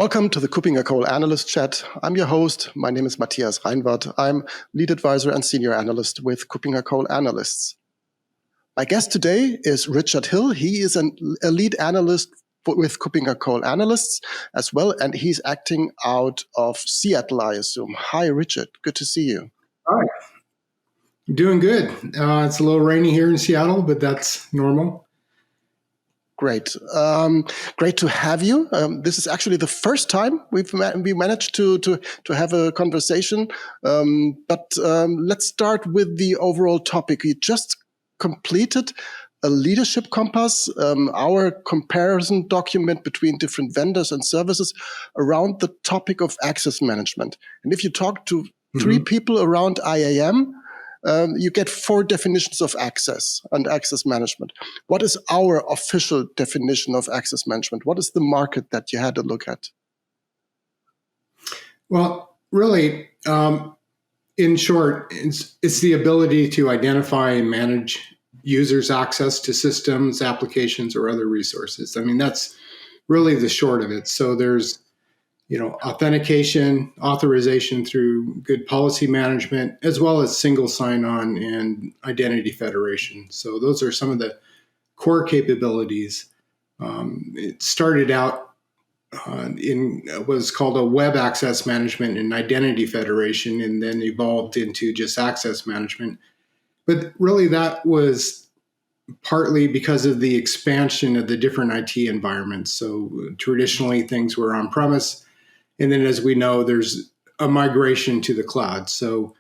Welcome to the KuppingerCole Analyst Chat. I'm your host. My name is Matthias. I'm lead advisor and senior analyst with KuppingerCole Analysts. My guest today is Richard Hill. He is a lead analyst with KuppingerCole Analysts as well, and he's acting out of Seattle, I assume. Hi, Richard. Good to see you. Hi. Doing good. It's a little rainy here in Seattle, but that's normal. Great. Great to have you. This is actually the first time we managed to have a conversation. But let's start with the overall topic. You just completed a leadership compass, our comparison document between different vendors and services around the topic of access management. And if you talk to three people around IAM, you get 4 definitions of access and access management. What is our official definition of access management? What is the market that you had to look at? Well, really, in short, it's the ability to identify and manage users' access to systems, applications, or other resources. I mean, that's really the short of it. So there's authentication, authorization through good policy management, as well as single sign-on and identity federation. So those are some of the core capabilities. It started out in was called a web access management and identity federation, and then evolved into just access management. But really that was partly because of the expansion of the different IT environments. So traditionally things were on-premise. And then, as we know, there's a migration to the cloud. So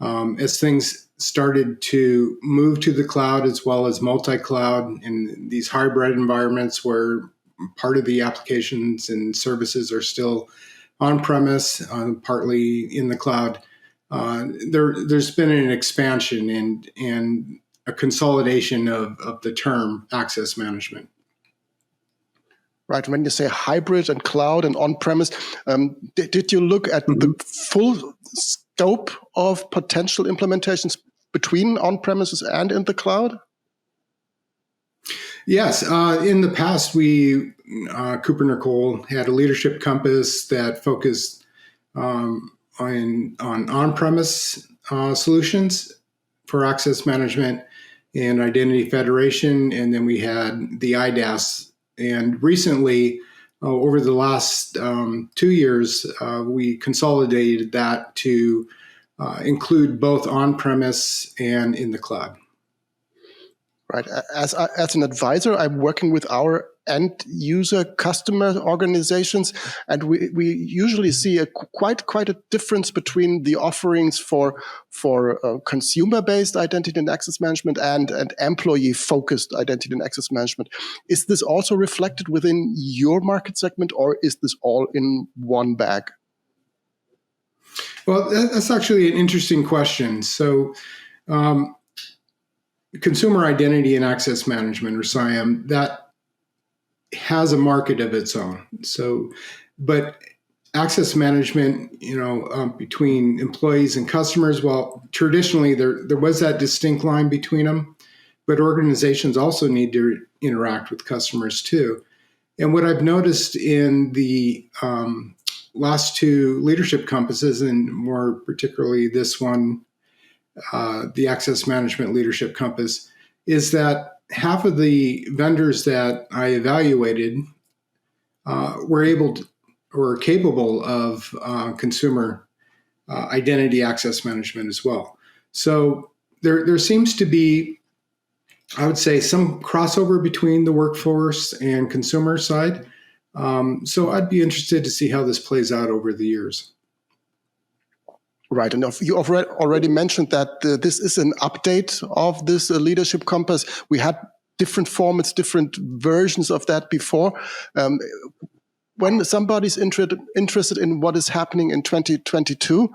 as things started to move to the cloud, as well as multi-cloud and these hybrid environments where part of the applications and services are still on-premise, partly in the cloud, there's been an expansion and a consolidation of the term access management. Right. When you say hybrid and cloud and on-premise, did you look at the full scope of potential implementations between on-premises and in the cloud? Yes. In the past, KuppingerCole had a leadership compass that focused on on-premise solutions for access management and identity federation, and then we had the IDaaS. And recently, over the last 2 years, we consolidated that to include both on-premise and in the cloud. Right. As an advisor, I'm working with our end user customer organizations, and we usually see quite a difference between the offerings for consumer-based identity and access management and employee-focused identity and access management. Is this also reflected within your market segment, or is this all in one bag? Well, that's actually an interesting question. So consumer identity and access management, or CIAM, that has a market of its own. So, but access management, between employees and customers, well, traditionally there was that distinct line between them, but organizations also need to interact with customers too. And what I've noticed in the last 2 leadership compasses, and more particularly this one, the access management leadership compass, is that half of the vendors that I evaluated were capable of consumer identity access management as well. So there seems to be, I would say, some crossover between the workforce and consumer side. So I'd be interested to see how this plays out over the years. Right. And you already mentioned that this is an update of this leadership compass. We had different formats, different versions of that before. When somebody's interested in what is happening in 2022,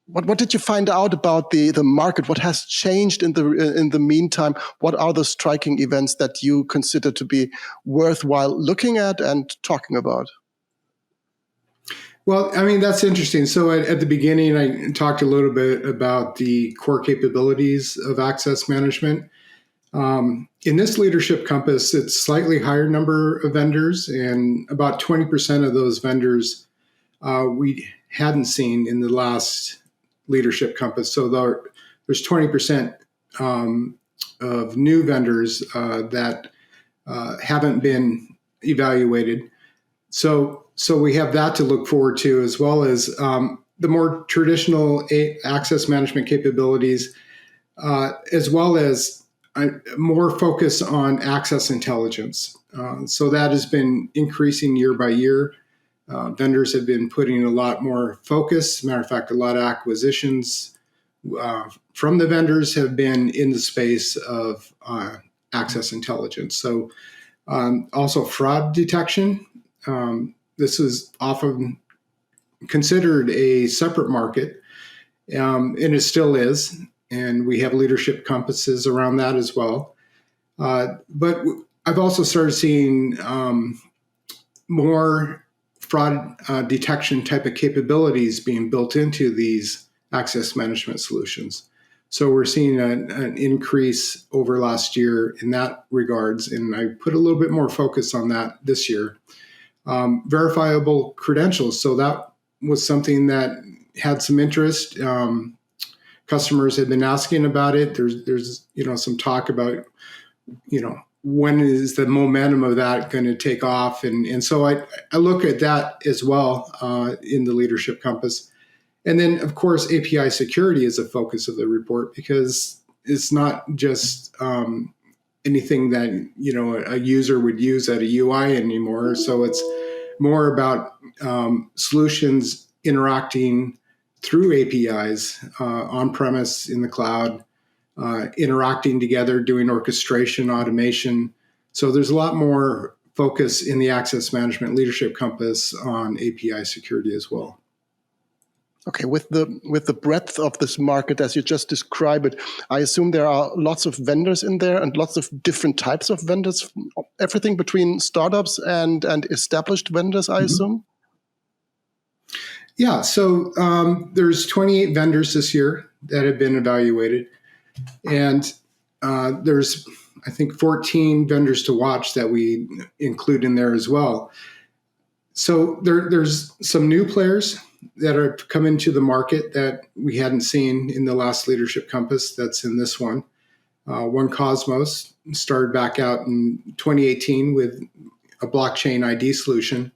what did you find out about the market? What has changed in the meantime? What are the striking events that you consider to be worthwhile looking at and talking about? Well, I mean, that's interesting. So at the beginning, I talked a little bit about the core capabilities of access management. In this leadership compass, it's slightly higher number of vendors, and about 20% of those vendors we hadn't seen in the last leadership compass. So there's 20% of new vendors that haven't been evaluated. So we have that to look forward to, as well as the more traditional access management capabilities, as well as more focus on access intelligence. So that has been increasing year by year. Vendors have been putting a lot more focus. Matter of fact, a lot of acquisitions from the vendors have been in the space of access intelligence. So also fraud detection. This is often considered a separate market, and it still is. And we have leadership compasses around that as well. But I've also started seeing more fraud detection type of capabilities being built into these access management solutions. So we're seeing an increase over last year in that regards, and I put a little bit more focus on that this year. Verifiable credentials. So that was something that had some interest. Customers have been asking about it. There's some talk about when is the momentum of that going to take off, and so I look at that as well in the leadership compass. And then of course API security is a focus of the report, because it's not just anything that a user would use at a UI anymore. So it's more about solutions interacting through APIs on premise, in the cloud, interacting together, doing orchestration, automation. So there's a lot more focus in the access management leadership compass on API security as well. Okay, with the breadth of this market as you just described it, I assume there are lots of vendors in there and lots of different types of vendors, everything between startups and established vendors, I assume? Yeah, so there's 28 vendors this year that have been evaluated, and there's, I think, 14 vendors to watch that we include in there as well. So there's some new players that are come into the market that we hadn't seen in the last leadership compass that's in this one. One Cosmos started back out in 2018 with a blockchain ID solution.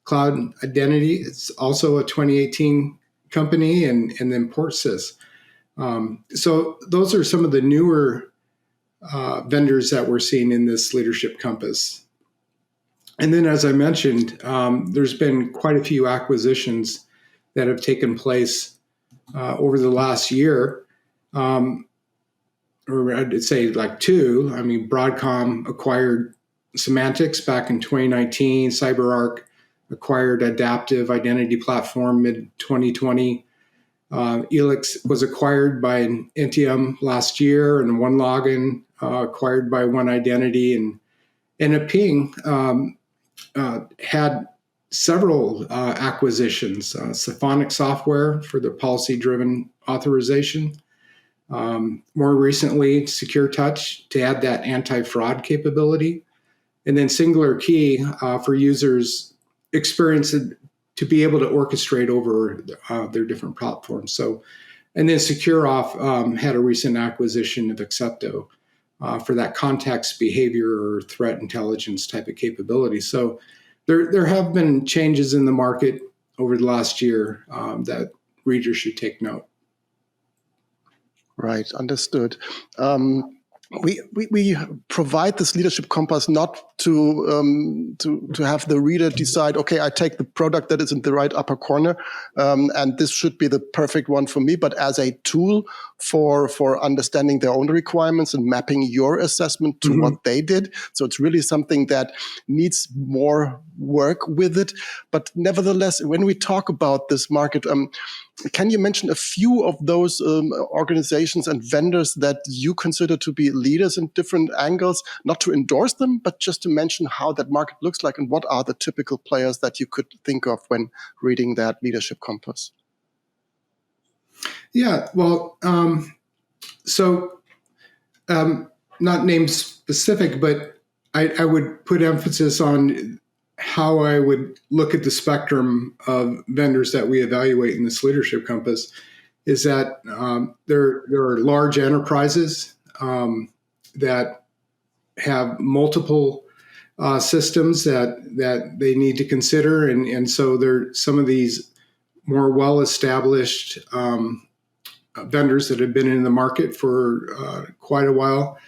Cloud Identity, it's also a 2018 company, and then Portsys. So those are some of the newer vendors that we're seeing in this leadership compass. And then, as I mentioned, there's been quite a few acquisitions that have taken place over the last year, or I'd say like two. I mean, Broadcom acquired Semantics back in 2019, CyberArk acquired Adaptive Identity Platform mid-2020. Elix was acquired by Entium last year, and OneLogin acquired by One Identity, and a Ping had several acquisitions. Symphonic Software for the policy-driven authorization. More recently, Secure Touch to add that anti-fraud capability, and then Singular Key for users experience to be able to orchestrate over their different platforms. So, and then SecureOff had a recent acquisition of Accepto for that context behavior or threat intelligence type of capability. So there have been changes in the market over the last year that readers should take note. Right, understood. We provide this leadership compass not to have the reader decide, okay, I take the product that is in the right upper corner, and this should be the perfect one for me, but as a tool for understanding their own requirements and mapping your assessment to what they did. So it's really something that needs more work with it. But nevertheless, when we talk about this market, can you mention a few of those organizations and vendors that you consider to be leaders in different angles, not to endorse them, but just to mention how that market looks like and what are the typical players that you could think of when reading that leadership compass? Yeah, well, not name specific, but I would put emphasis on how I would look at the spectrum of vendors that we evaluate in this leadership compass. Is that there are large enterprises that have multiple systems that they need to consider, and so there some of these more well-established vendors that have been in the market for quite a while.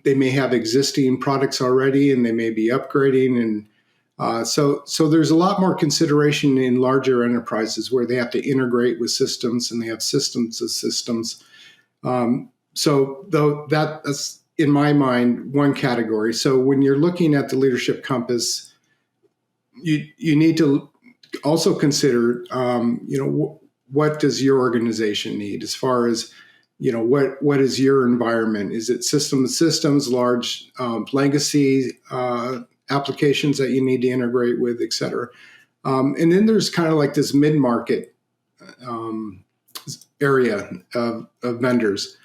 They may have existing products already, and they may be upgrading, and so there's a lot more consideration in larger enterprises where they have to integrate with systems, and they have systems of systems. So though that's in my mind one category. So when you're looking at the leadership compass, you need to also consider, what does your organization need as far as, what is your environment? Is it systems, large legacy applications that you need to integrate with, et cetera? And then there's kind of like this mid-market area of vendors.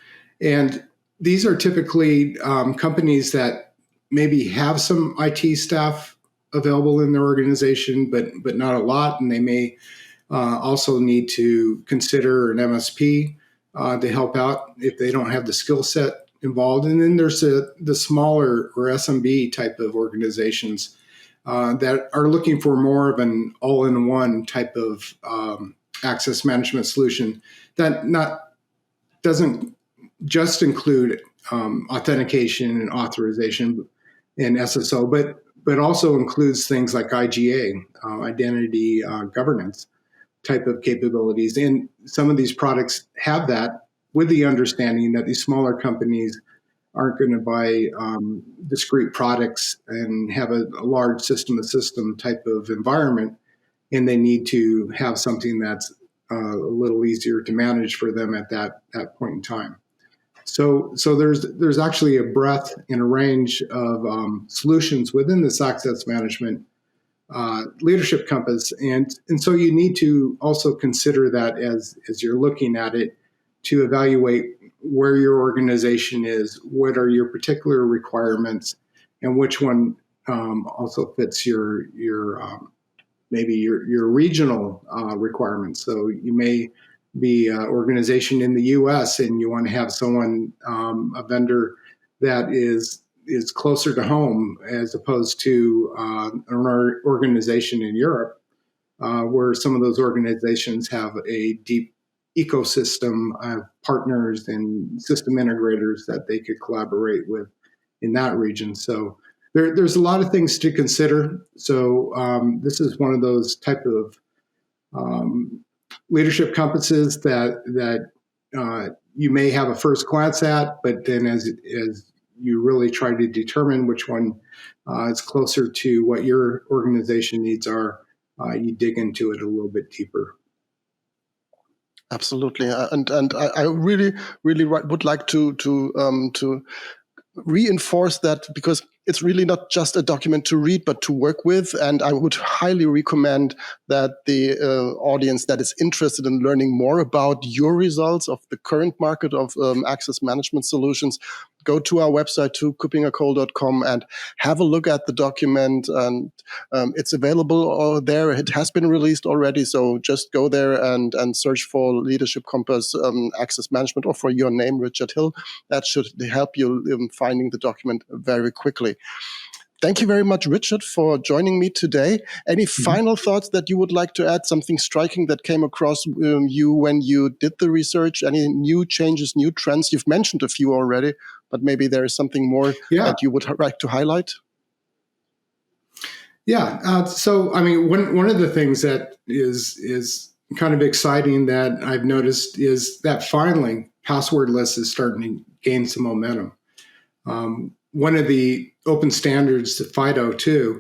And these are typically companies that maybe have some IT staff available in their organization, but not a lot, and they may also need to consider an MSP to help out if they don't have the skill set involved. And then there's the smaller or SMB type of organizations that are looking for more of an all-in-one type of access management solution that doesn't just include authentication and authorization and SSO, but also includes things like IGA, identity governance type of capabilities. And some of these products have that, with the understanding that these smaller companies aren't going to buy discrete products and have a large system-to-system type of environment, and they need to have something that's a little easier to manage for them at that point in time. So there's actually a breadth and a range of solutions within this access management leadership compass, and so you need to also consider that as you're looking at it, to evaluate where your organization is, what are your particular requirements, and which one also fits your maybe your regional requirements. So you may be an organization in the U.S. and you want to have someone, a vendor that is closer to home, as opposed to an organization in Europe, where some of those organizations have a deep ecosystem of partners and system integrators that they could collaborate with in that region. So there's a lot of things to consider. So this is one of those type of leadership compasses that you may have a first glance at, but then as you really try to determine which one is closer to what your organization needs are, you dig into it a little bit deeper. Absolutely, and I really would like to reinforce that, because it's really not just a document to read, but to work with. And I would highly recommend that the audience that is interested in learning more about your results of the current market of access management solutions, go to our website, to KuppingerCole.com, and have a look at the document. And it's available there. It has been released already. So just go there and search for Leadership Compass Access Management, or for your name, Richard Hill. That should help you in finding the document very quickly. Thank you very much, Richard, for joining me today. Any final thoughts that you would like to add? Something striking that came across you when you did the research? Any new changes, new trends? You've mentioned a few already, but maybe there is something more that you would like to highlight? Yeah. So, I mean, one of the things that is kind of exciting that I've noticed is that finally Passwordless is starting to gain some momentum. One of the open standards, the FIDO2,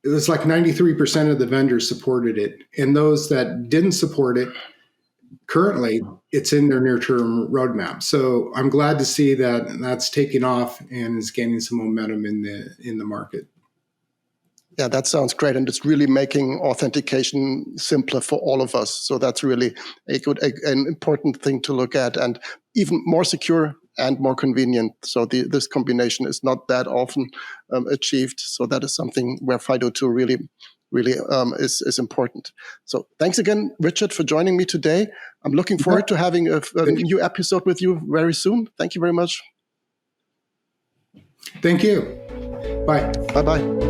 it was like 93% of the vendors supported it. And those that didn't support it, currently, it's in their near-term roadmap. So I'm glad to see that that's taking off and is gaining some momentum in the market. Yeah, that sounds great. And it's really making authentication simpler for all of us. So that's really an important thing to look at, and even more secure and more convenient. So this combination is not that often achieved. So that is something where FIDO2 really is important. So thanks again, Richard, for joining me today. I'm looking forward to having a new episode with you very soon. Thank you very much. Thank you. Bye. Bye-bye.